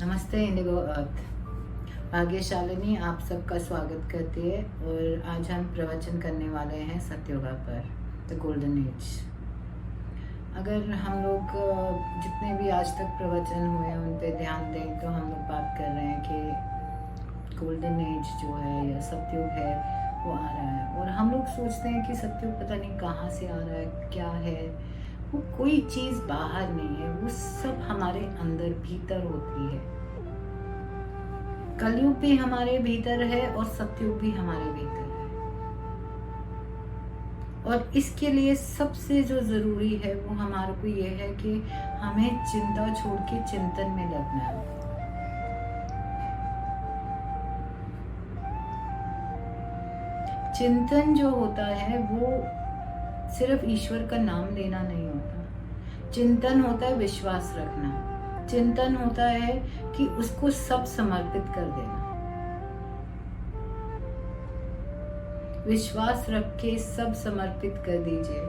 नमस्ते इंडिगो अर्थ। भाग्यशालिनी आप सबका स्वागत करती है और आज हम प्रवचन करने वाले हैं सत्युगा पर, द गोल्डन एज। अगर हम लोग जितने भी आज तक प्रवचन हुए हैं उन पे ध्यान दें तो हम लोग बात कर रहे हैं कि गोल्डन एज जो है या सत्युग है वो आ रहा है। और हम लोग सोचते हैं कि सत्युग पता नहीं कहाँ से आ रहा है, क्या है। वो कोई चीज़ बाहर नहीं है, वो सब हमारे अंदर भीतर होती है। कलयुग भी हमारे भीतर है और सतयुग भी हमारे भीतर है। और इसके लिए सबसे जो जरूरी है वो हमारे को ये है कि हमें चिंता छोड़ के चिंतन में लगना है। चिंतन जो होता है वो सिर्फ ईश्वर का नाम लेना नहीं होता। चिंतन होता है विश्वास रखना। चिंतन होता है कि उसको सब समर्पित कर देना। विश्वास रख के सब समर्पित कर दीजिए।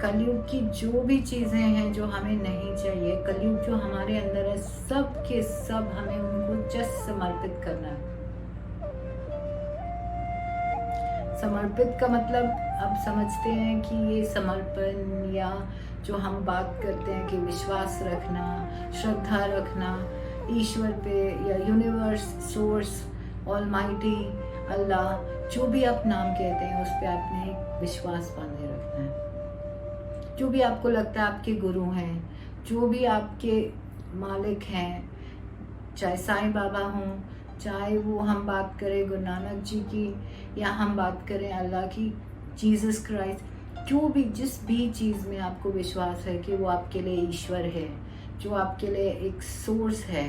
कलयुग की जो भी चीजें हैं जो हमें नहीं चाहिए, कलयुग जो हमारे अंदर है, सब के सब हमें उनको जस्ट समर्पित करना है। समर्पित का मतलब अब समझते हैं कि ये समर्पण या जो हम बात करते हैं कि विश्वास रखना, श्रद्धा रखना ईश्वर पे या यूनिवर्स, सोर्स, ऑलमाइटी, अल्लाह, जो भी आप नाम कहते हैं उस पे आपने विश्वास बांधे रखना है। जो भी आपको लगता है आपके गुरु हैं, जो भी आपके मालिक हैं, चाहे साईं बाबा हों, चाहे वो हम बात करें गुरु नानक जी की या हम बात करें अल्लाह की, जीसस क्राइस्ट, जो भी जिस भी चीज़ में आपको विश्वास है कि वो आपके लिए ईश्वर है, जो आपके लिए एक सोर्स है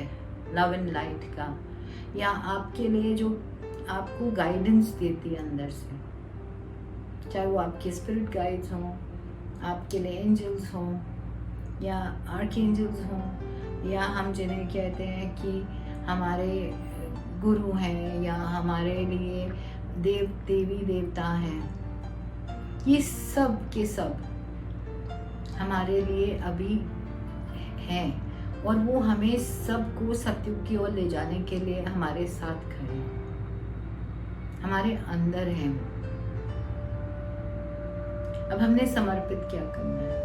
लव एंड लाइट का, या आपके लिए जो आपको गाइडेंस देती है अंदर से, चाहे वो आपके स्पिरिट गाइड्स हों, आपके लिए एंजल्स हों या आर्क एंजल्स हों, या हम जिन्हें कहते हैं कि हमारे गुरु हैं या हमारे लिए देवी देवता हैं, ये सब के सब हमारे लिए अभी हैं और वो हमें सबको सत्युग की ओर ले जाने के लिए हमारे साथ खड़े हैं, हमारे अंदर हैं। अब हमने समर्पित क्या करना है?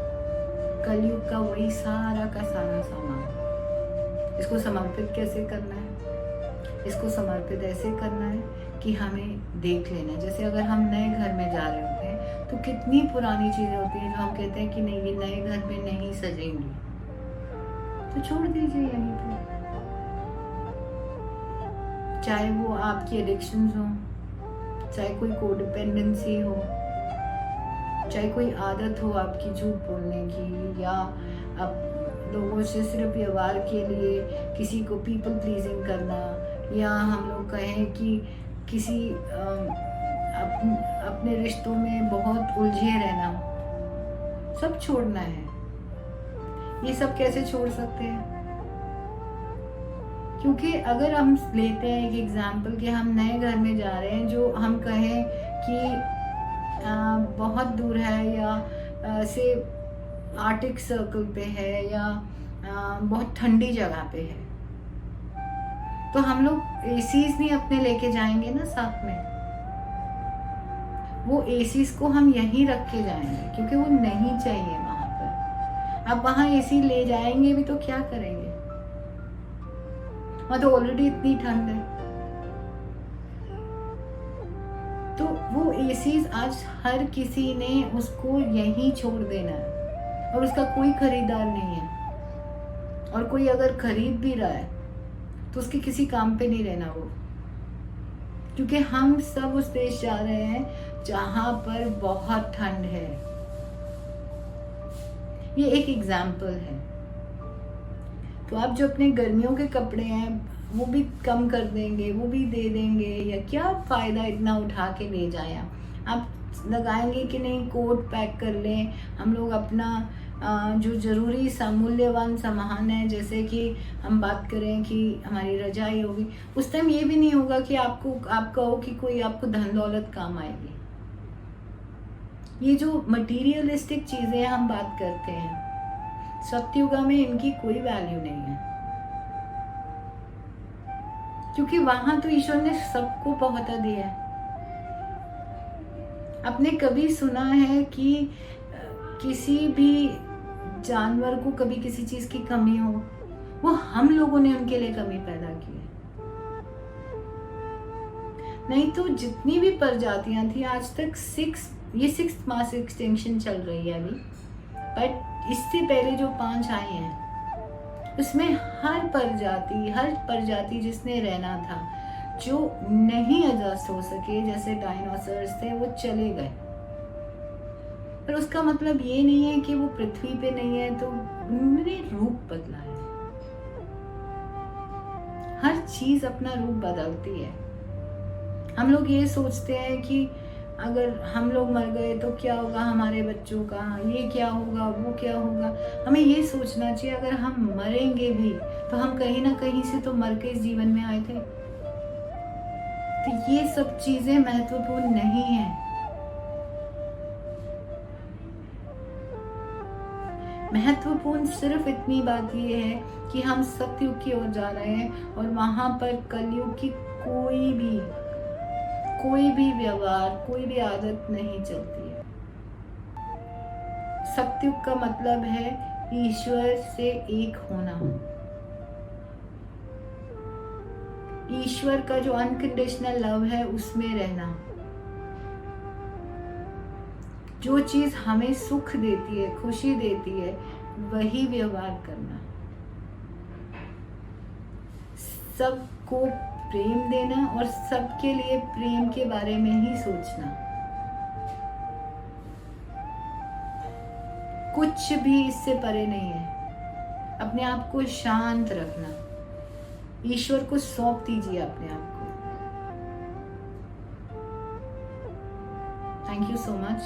कलयुग का वही सारा का सारा सामान। इसको समर्पित कैसे करना है? इसको समर्पित ऐसे करना है कि हमें देख लेना है। जैसे अगर हम नए घर में जा रहे होते हैं तो कितनी पुरानी चीजें होती हैं जो हम कहते हैं कि नहीं, ये नए घर में नहीं सजेंगी, तो छोड़ दीजिए यहीं पे। चाहे वो आपकी एडिक्शंस हो, चाहे कोई कोडिपेंडेंसी हो, चाहे कोई आदत हो आपकी झूठ बोलने की, या आप लोगों से सिर्फ व्यवहार के लिए किसी को पीपल प्लीजिंग करना, या हम लोग कहें कि किसी अपने रिश्तों में बहुत उलझे रहना, सब छोड़ना है। ये सब कैसे छोड़ सकते हैं? क्योंकि अगर हम लेते हैं एक एग्जाम्पल कि हम नए घर में जा रहे हैं जो हम कहें कि बहुत दूर है या से आर्टिक सर्कल पे है या बहुत ठंडी जगह पे है, तो हम लोग एसीज नहीं अपने लेके जाएंगे ना साथ में। वो एसीज को हम यहीं रख के जाएंगे क्योंकि वो नहीं चाहिए वहां पर। अब वहां एसी ले जाएंगे भी तो क्या करेंगे? वहां तो ऑलरेडी इतनी ठंड है। तो वो एसीज आज हर किसी ने उसको यहीं छोड़ देना है और उसका कोई खरीदार नहीं है। और कोई अगर खरीद भी रहा है तो उसके किसी काम पे नहीं रहना वो, क्योंकि हम सब उस देश जा रहे हैं जहां पर बहुत ठंड है। ये एक एग्जाम्पल है। तो आप जो अपने गर्मियों के कपड़े हैं वो भी कम कर देंगे, वो भी दे देंगे, या क्या फायदा इतना उठा के ले जाए? आप लगाएंगे कि नहीं कोट पैक कर लें हम लोग अपना जो जरूरी मूल्यवान सामान है, जैसे कि हम बात करें कि हमारी रजाई होगी, उस टाइम ये भी नहीं होगा कि आप कहो कि कोई आपको धन दौलत काम आएगी। ये जो मटीरियलिस्टिक चीजें हम बात करते हैं, सत्युगा में इनकी कोई वैल्यू नहीं है। क्योंकि वहां तो ईश्वर ने सबको बहुता दिया है। आपने कभी सुना है कि किसी भी जानवर को कभी किसी चीज की कमी हो? वो हम लोगों ने उनके लिए कमी पैदा की है। नहीं तो जितनी भी प्रजातियां थी आज तक ये 6th मास एक्सटिंक्शन चल रही है अभी, बट इससे पहले जो 5 आई हैं उसमें हर प्रजाति जिसने रहना था, जो नहीं एडजस्ट हो सके, जैसे डायनासोर्स थे, वो चले गए। पर उसका मतलब ये नहीं है कि वो पृथ्वी पे नहीं है, तो उन्होंने रूप बदला है। हर चीज अपना रूप बदलती है। हम लोग ये सोचते हैं कि अगर हम लोग मर गए तो क्या होगा हमारे बच्चों का, ये क्या होगा, वो क्या होगा। हमें ये सोचना चाहिए अगर हम मरेंगे भी तो हम कहीं ना कहीं से तो मर के इस जीवन में आए थे। तो ये सब चीजें महत्वपूर्ण नहीं है। महत्वपूर्ण सिर्फ इतनी बात ये है कि हम सतयुग की ओर जा रहे हैं और वहां पर कलयुग की कोई भी व्यवहार, कोई भी आदत नहीं चलती है। सतयुग का मतलब है ईश्वर से एक होना, ईश्वर का जो अनकंडीशनल लव है उसमें रहना। जो चीज हमें सुख देती है, खुशी देती है, वही व्यवहार करना। सबको प्रेम देना और सबके लिए प्रेम के बारे में ही सोचना। कुछ भी इससे परे नहीं है। अपने आप को शांत रखना, ईश्वर को सौंप दीजिए अपने आप को। Thank you so much.